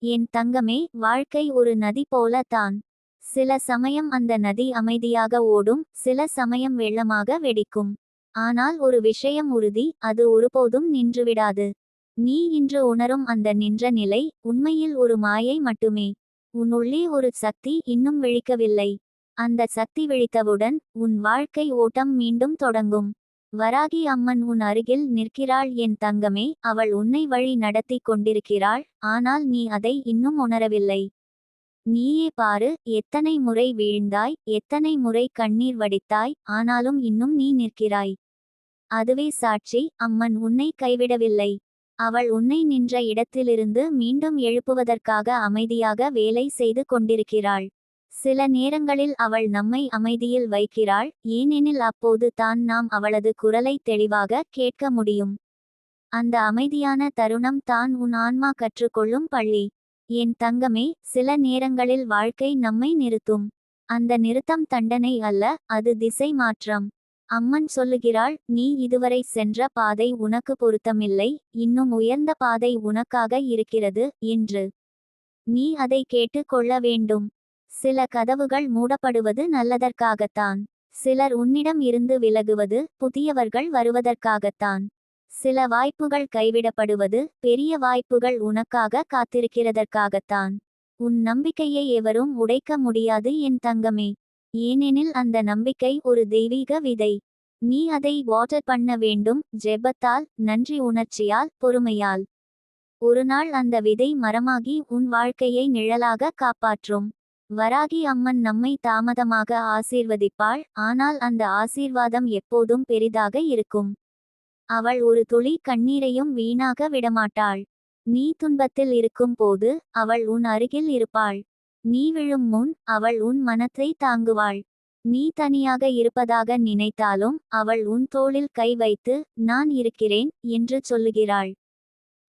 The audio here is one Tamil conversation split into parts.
என் தங்கமே, வாழ்க்கை ஒரு நதி போல தான். சில சமயம் அந்த நதி அமைதியாக ஓடும், சில சமயம் வெள்ளமாக வெடிக்கும். ஆனால் ஒரு விஷயம் உறுதி, அது ஒருபோதும் நின்றுவிடாது. நீ இன்று உணரும் அந்த நின்ற நிலை உண்மையில் ஒரு மாயை மட்டுமே. உன் உள்ளே ஒரு சக்தி இன்னும் விழிக்கவில்லை. அந்த சக்தி விழித்தவுடன் உன் வாழ்க்கை ஓட்டம் மீண்டும் தொடங்கும். வராகி அம்மன் உன் அருகில் நிற்கிறாள் என் தங்கமே. அவள் உன்னை வழி நடத்தி கொண்டிருக்கிறாள், ஆனால் நீ அதை இன்னும் உணரவில்லை. நீயே பாரு, எத்தனை முறை வீழ்ந்தாய், எத்தனை முறை கண்ணீர் வடித்தாய், ஆனாலும் இன்னும் நீ நிற்கிறாய். அதுவே சாட்சி, அம்மன் உன்னை கைவிடவில்லை. அவள் உன்னை நின்ற இடத்திலிருந்து மீண்டும் எழுப்புவதற்காக அமைதியாக வேலை செய்து கொண்டிருக்கிறாள். சில நேரங்களில் அவள் நம்மை அமைதியில் வைக்கிறாள், ஏனெனில் அப்போது தான் நாம் அவளது குரலை தெளிவாக கேட்க முடியும். அந்த அமைதியான தருணம் தான் உன் ஆன்மா கற்றுக்கொள்ளும் பள்ளி. என் தங்கமே, சில நேரங்களில் வாழ்க்கை நம்மை நிறுத்தும். அந்த நிறுத்தம் தண்டனை அல்ல, அது திசை மாற்றம். அம்மன் சொல்லுகிறாள், நீ இதுவரை சென்ற பாதை உனக்கு பொருத்தமில்லை, இன்னும் உயர்ந்த பாதை உனக்காக இருக்கிறது என்று. நீ அதை கேட்டு கொள்ள வேண்டும். சில கதவுகள் மூடப்படுவது நல்லதற்காகத்தான். சிலர் உன்னிடம் இருந்து விலகுவது புதியவர்கள் வருவதற்காகத்தான். சில வாய்ப்புகள் கைவிடப்படுவது பெரிய வாய்ப்புகள் உனக்காக காத்திருக்கிறதற்காகத்தான். உன் நம்பிக்கையை எவரும் உடைக்க முடியாது என் தங்கமே. ஏனெனில் அந்த நம்பிக்கை ஒரு தெய்வீக விதை. நீ அதை வாட்டர் பண்ண வேண்டும், ஜெபத்தால், நன்றி உணர்ச்சியால், பொறுமையால். ஒரு நாள் அந்த விதை மரமாகி உன் வாழ்க்கையை நிழலாக காப்பாற்றும். வராகி அம்மன் நம்மை தாமதமாக ஆசீர்வதிப்பாள், ஆனால் அந்த ஆசீர்வாதம் எப்போதும் பெரிதாக இருக்கும். அவள் ஒரு துளி கண்ணீரையும் வீணாக விடமாட்டாள். நீ துன்பத்தில் இருக்கும் போது அவள் உன் அருகில் இருப்பாள். நீ விழும் முன் அவள் உன் மனத்தை தாங்குவாள். நீ தனியாக இருப்பதாக நினைத்தாலும் அவள் உன் தோளில் கை வைத்து, நான் இருக்கிறேன் என்று சொல்லுகிறாள்.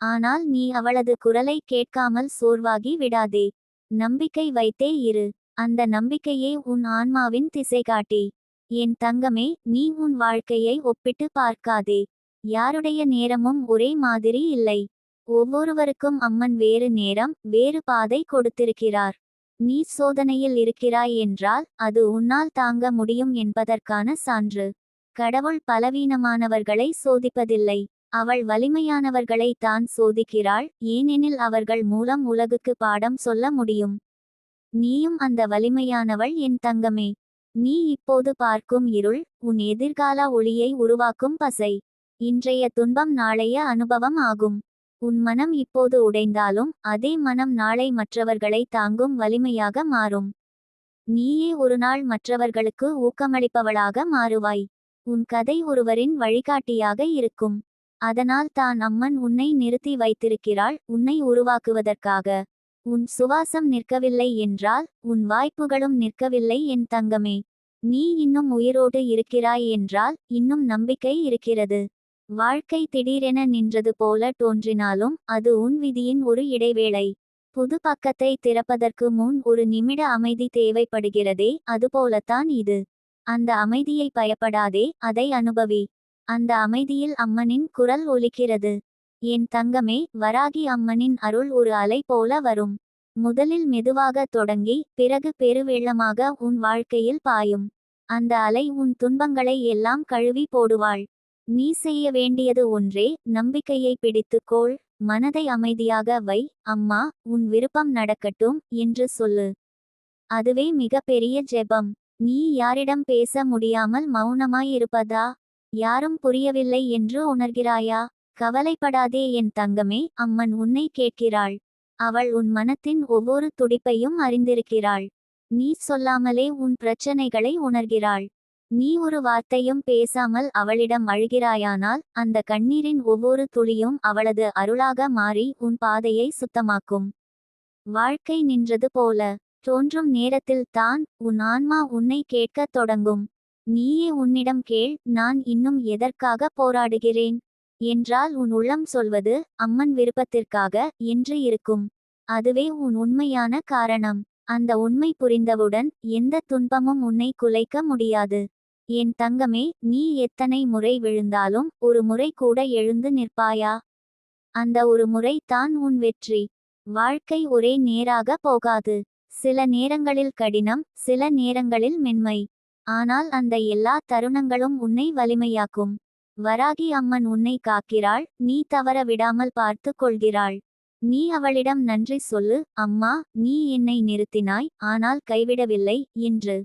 ஆனால் நீ அவளது குரலை கேட்காமல் சோர்வாகி விடாதே. நம்பிக்கை வைத்தே இரு. அந்த நம்பிக்கையே உன் ஆன்மாவின் திசைகாட்டி. என் தங்கமே, நீ உன் வாழ்க்கையை ஒப்பிட்டு பார்க்காதே. யாருடைய நேரமும் ஒரே மாதிரி இல்லை. ஒவ்வொருவருக்கும் அம்மன் வேறு நேரம், வேறு பாதை கொடுத்திருக்கிறார். நீ சோதனையில் இருக்கிறாய் என்றால் அது உன்னால் தாங்க முடியும் என்பதற்கான சான்று. கடவுள் பலவீனமானவர்களை சோதிப்பதில்லை. அவள் வலிமையானவர்களை தான் சோதிக்கிறாள், ஏனெனில் அவர்கள் மூலம் உலகுக்கு பாடம் சொல்ல முடியும். நீயும் அந்த வலிமையானவள் என் தங்கமே. நீ இப்போது பார்க்கும் இருள் உன் எதிர்கால ஒளியை உருவாக்கும் பசை. இன்றைய துன்பம் நாளைய அனுபவம் ஆகும். உன் மனம் இப்போது உடைந்தாலும் அதே மனம் நாளை மற்றவர்களை தாங்கும் வலிமையாக மாறும். நீயே ஒரு நாள் மற்றவர்களுக்கு ஊக்கமளிப்பவளாக மாறுவாய். உன் கதை ஒருவரின் வழிகாட்டியாக இருக்கும். அதனால் தான் அம்மன் உன்னை நிறுத்தி வைத்திருக்கிறாள், உன்னை உருவாக்குவதற்காக. உன் சுவாசம் நிற்கவில்லை என்றால் உன் வாய்ப்புகளும் நிற்கவில்லை என் தங்கமே. நீ இன்னும் உயிரோடு இருக்கிறாய் என்றால் இன்னும் நம்பிக்கை இருக்கிறது. வாழ்க்கை திடீரென நின்றது போல தோன்றினாலும் அது உன் விதியின் ஒரு இடைவேளை. புது பக்கத்தை திறப்பதற்கு முன் ஒரு நிமிட அமைதி தேவைப்படுகிறதே, அதுபோலத்தான் இது. அந்த அமைதியை பயப்படாதே, அதை அனுபவி. அந்த அமைதியில் அம்மனின் குரல் ஒலிக்கிறது. என் தங்கமே, வராகி அம்மனின் அருள் ஒரு அலை போல வரும். முதலில் மெதுவாக தொடங்கி பிறகு பெருவெள்ளமாக உன் வாழ்க்கையில் பாயும். அந்த அலை உன் துன்பங்களை எல்லாம் கழுவி போடுவாள். நீ செய்ய வேண்டியது ஒன்றே, நம்பிக்கையை பிடித்துக்கோள், மனதை அமைதியாக வை. அம்மா, உன் விருப்பம் நடக்கட்டும் என்று சொல்லு. அதுவே மிகப்பெரிய ஜெபம். நீ யாரிடம் பேச முடியாமல் மௌனமாய் இருப்பதா? யாரும் புரியவில்லை என்று உணர்கிறாயா? கவலைப்படாதே என் தங்கமே, அம்மன் உன்னை கேட்கிறாள். அவள் உன் மனத்தின் ஒவ்வொரு துடிப்பையும் அறிந்திருக்கிறாள். நீ சொல்லாமலே உன் பிரச்சனைகளை உணர்கிறாள். நீ ஒரு வார்த்தையும் பேசாமல் அவளிடம் அழுகிறாயானால் அந்த கண்ணீரின் ஒவ்வொரு துளியும் அவளது அருளாக மாறி உன் பாதையை சுத்தமாக்கும். வாழ்க்கை நின்றது போல தோன்றும் நேரத்தில் தான் உன் ஆன்மா உன்னை கேட்கத் தொடங்கும். நீயே உன்னிடம் கேள், நான் இன்னும் எதற்காக போராடுகிறேன் என்றால் உன் உள்ளம் சொல்வது அம்மன் விருப்பத்திற்காக என்று இருக்கும். அதுவே உன் உண்மையான காரணம். அந்த உண்மை புரிந்தவுடன் எந்த துன்பமும் உன்னை குலைக்க முடியாது. என் தங்கமே, நீ எத்தனை முறை விழுந்தாலும் ஒரு முறை கூட எழுந்து நிற்பாயா? அந்த ஒரு முறை தான் உன் வெற்றி. வாழ்க்கை ஒரே நேராக போகாது. சில நேரங்களில் கடினம், சில நேரங்களில் மென்மை. ஆனால் அந்த எல்லா தருணங்களும் உன்னை வலிமையாக்கும். வராகி அம்மன் உன்னை காக்கிறாள், நீ தவற விடாமல் பார்த்து கொள்கிறாள். நீ அவளிடம் நன்றி சொல்லு, அம்மா, நீ என்னை நிறுத்தினாய், ஆனால் கைவிடவில்லை என்று.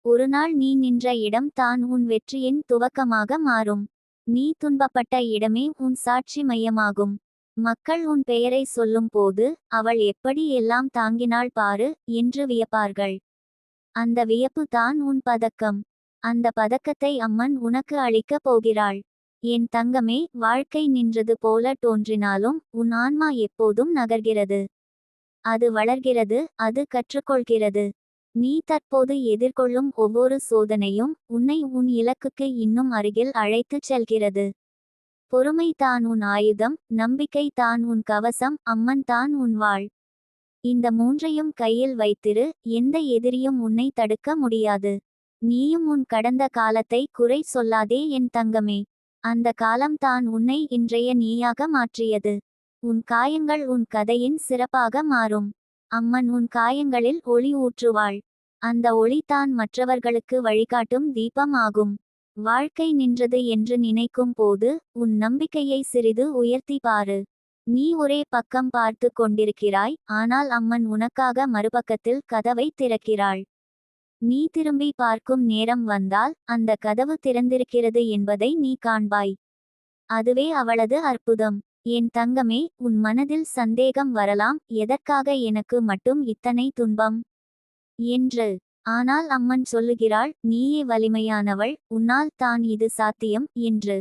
ஒருநாள் நீ நின்ற இடம் தான் உன் வெற்றியின் துவக்கமாக மாறும். நீ துன்பப்பட்ட இடமே உன் சாட்சி மையமாகும். மக்கள் உன் பெயரை சொல்லும் போது, அவள் எப்படி எல்லாம் தாங்கினாள் பாரு என்று வியப்பார்கள். அந்த வியப்பு தான் உன் பதக்கம். அந்த பதக்கத்தை அம்மன் உனக்கு அளிக்கப் போகிறாள். என் தங்கமே, வாழ்க்கை நின்றது போல தோன்றினாலும் உன் ஆன்மா எப்போதும் நகர்கிறது. அது வளர்கிறது, அது கற்றுக்கொள்கிறது. நீ தற்போது எதிர்கொள்ளும் ஒவ்வொரு சோதனையும் உன்னை உன் இலக்குக்கு இன்னும் அருகில் அழைத்துச் செல்கிறது. பொறுமை தான் உன் ஆயுதம், நம்பிக்கை தான் உன் கவசம், அம்மன் தான் உன் வாழ். இந்த மூன்றையும் கையில் வைத்திரு, எந்த எதிரியும் உன்னை தடுக்க முடியாது. நீயும் உன் கடந்த காலத்தை குறை சொல்லாதே என் தங்கமே. அந்த காலம் தான் உன்னை இன்றைய நீயாக மாற்றியது. உன் காயங்கள் உன் கதையின் சிறப்பாக மாறும். அம்மன் உன் காயங்களில் ஒளி ஊற்றுவாள். அந்த ஒளி தான் மற்றவர்களுக்கு வழிகாட்டும் தீபம் ஆகும். வாழ்க்கை நின்றது என்று நினைக்கும் போது உன் நம்பிக்கையை சிறிது உயர்த்தி பாரு. நீ ஒரே பக்கம் பார்த்து கொண்டிருக்கிறாய், ஆனால் அம்மன் உனக்காக மறுபக்கத்தில் கதவை திறக்கிறாள். நீ திரும்பி பார்க்கும் நேரம் வந்தால் அந்த கதவு திறந்திருக்கிறது என்பதை நீ காண்பாய். அதுவே அவளது அற்புதம். என் தங்கமே, உன் மனதில் சந்தேகம் வரலாம், எதற்காக எனக்கு மட்டும் இத்தனை துன்பம் என்று. ஆனால் அம்மன் சொல்லுகிறாள், நீயே வலிமையானவள், உன்னால் தான் இது சாத்தியம் என்று.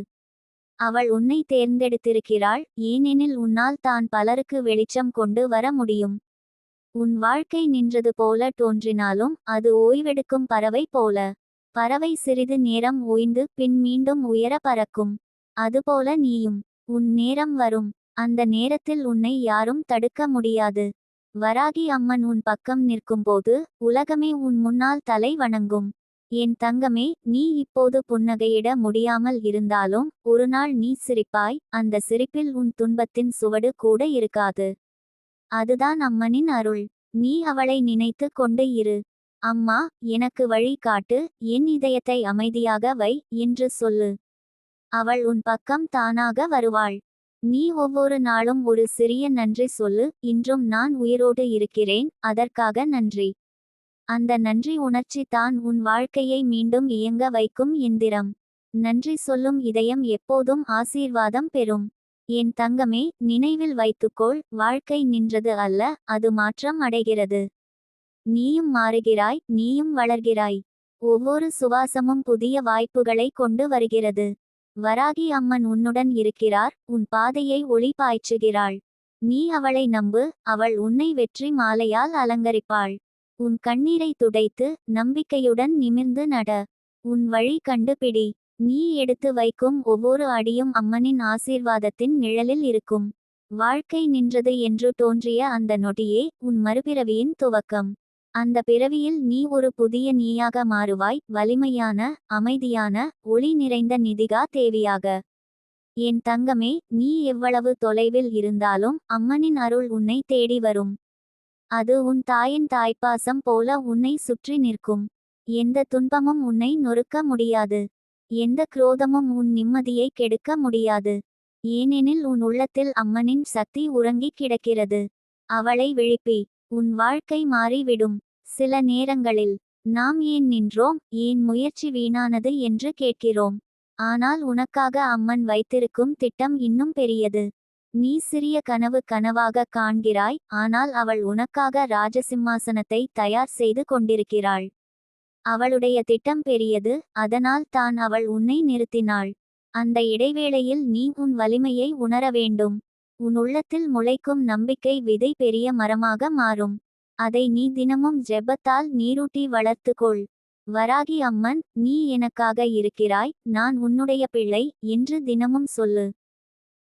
அவள் உன்னை தேர்ந்தெடுத்திருக்கிறாள், ஏனெனில் உன்னால் தான் பலருக்கு வெளிச்சம் கொண்டு வர முடியும். உன் வாழ்க்கை நின்றது போல தோன்றினாலும் அது ஓய்வெடுக்கும் பறவை போல. பறவை சிறிது நேரம் ஓய்ந்து பின் மீண்டும் உயர பறக்கும். அதுபோல நீயும். உன் நேரம் வரும். அந்த நேரத்தில் உன்னை யாரும் தடுக்க முடியாது. வராகி அம்மன் உன் பக்கம் நிற்கும்போது உலகமே உன் முன்னால் தலை வணங்கும். என் தங்கமே, நீ இப்போது புன்னகையிட முடியாமல் இருந்தாலும் ஒருநாள் நீ சிரிப்பாய். அந்த சிரிப்பில் உன் துன்பத்தின் சுவடு கூட இருக்காது. அதுதான் அம்மனின் அருள். நீ அவளை நினைத்து கொண்டு இரு. அம்மா, எனக்கு வழி காட்டு, என் இதயத்தை அமைதியாக வை என்று சொல்லு. அவள் உன் பக்கம் தானாக வருவாள். நீ ஒவ்வொரு நாளும் ஒரு சிறிய நன்றி சொல்லு, இன்றும் நான் உயிரோடு இருக்கிறேன், அதற்காக நன்றி. அந்த நன்றி உணர்ச்சி தான் உன் வாழ்க்கையை மீண்டும் இயங்க வைக்கும் எந்திரம். நன்றி சொல்லும் இதயம் எப்போதும் ஆசீர்வாதம் பெறும். என் தங்கமே, நினைவில் வைத்துக்கொள், வாழ்க்கை நின்றது அல்ல, அது மாற்றம் அடைகிறது. நீயும் மாறுகிறாய், நீயும் வளர்கிறாய். ஒவ்வொரு சுவாசமும் புதிய வாய்ப்புகளை கொண்டு வருகிறது. வராகி அம்மன் உன்னுடன் இருக்கிறார், உன் பாதையை ஒளி பாய்ச்சுகிறாள். நீ அவளை நம்பு, அவள் உன்னை வெற்றி மாலையால் அலங்கரிப்பாள். உன் கண்ணீரை துடைத்து நம்பிக்கையுடன் நிமிர்ந்து நட. உன் வழி கண்டுபிடி. நீ எடுத்து வைக்கும் ஒவ்வொரு அடியும் அம்மனின் ஆசீர்வாதத்தின் நிழலில் இருக்கும். வாழ்க்கை நின்றது என்று தோன்றிய அந்த நொடியே உன் மறுபிறவியின் துவக்கம். அந்த பிறவியில் நீ ஒரு புதிய நீயாக மாறுவாய், வலிமையான, அமைதியான, ஒளி நிறைந்த நிதிகா தேவியாக. என் தங்கமே, நீ எவ்வளவு தொலைவில் இருந்தாலும் அம்மனின் அருள் உன்னை தேடி வரும். அது உன் தாயின் தாய்ப்பாசம் போல உன்னை சுற்றி நிற்கும். எந்த துன்பமும் உன்னை நொறுக்க முடியாது. எந்த குரோதமும் உன் நிம்மதியை கெடுக்க முடியாது. ஏனெனில் உன் உள்ளத்தில் அம்மனின் சக்தி உறங்கிக் கிடக்கிறது. அவளை விழிப்பி. உன் வாழ்க்கை மாறிவிடும். சில நேரங்களில் நாம் ஏன் நின்றோம், ஏன் முயற்சி வீணானது என்று கேட்கிறோம். ஆனால் உனக்காக அம்மன் வைத்திருக்கும் திட்டம் இன்னும் பெரியது. நீ சிறிய கனவு கனவாக காண்கிறாய், ஆனால் அவள் உனக்காக ராஜசிம்மாசனத்தை தயார் செய்து கொண்டிருக்கிறாள். அவளுடைய திட்டம் பெரியது, அதனால் தான் அவள் உன்னை நிறுத்தினாள். அந்த இடைவேளையில் நீ உன் வலிமையை உணர வேண்டும். உன் உள்ளத்தில் முளைக்கும் நம்பிக்கை விதை பெரிய மரமாக மாறும். அதை நீ தினமும் ஜெபத்தால் நீரூட்டி வளர்த்துக்கொள். வராகி அம்மன், நீ எனக்காக இருக்கிறாய், நான் உன்னுடைய பிள்ளை என்று தினமும் சொல்லு.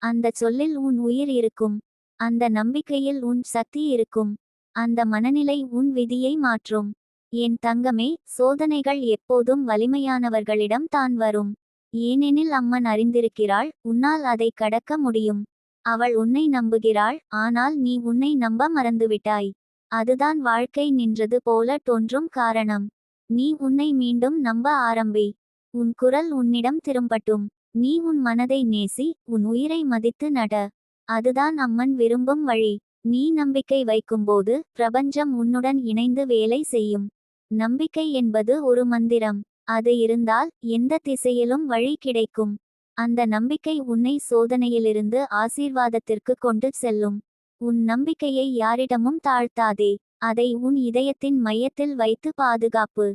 அந்த சொல்லில் உன் உயிர் இருக்கும். அந்த நம்பிக்கையில் உன் சக்தி இருக்கும். அந்த மனநிலை உன் விதியை மாற்றும். என் தங்கமே, சோதனைகள் எப்போதும் வலிமையானவர்களிடம் தான் வரும். ஏனெனில் அம்மன் அறிந்திருக்கிறாள், உன்னால் அதை கடக்க முடியும். அவள் உன்னை நம்புகிறாள், ஆனால் நீ உன்னை நம்ப மறந்துவிட்டாய். அதுதான் வாழ்க்கை நின்றது போல தோன்றும் காரணம். நீ உன்னை மீண்டும் நம்ப ஆரம்பி. உன் குரல் உன்னிடம் திரும்பட்டும். நீ உன் மனதை நேசி, உன் உயிரை மதித்து நட. அதுதான் அம்மன் விரும்பும் வழி. நீ நம்பிக்கை வைக்கும்போது பிரபஞ்சம் உன்னுடன் இணைந்து வேலை செய்யும். நம்பிக்கை என்பது ஒரு மந்திரம். அது இருந்தால் எந்த திசையிலும் வழி கிடைக்கும். அந்த நம்பிக்கை உன்னை சோதனையிலிருந்து ஆசீர்வாதத்திற்கு கொண்டு செல்லும். உன் நம்பிக்கையை யாரிடமும் தாழ்த்தாதே. அதை உன் இதயத்தின் மையத்தில் வைத்து பாதுகாப்பு.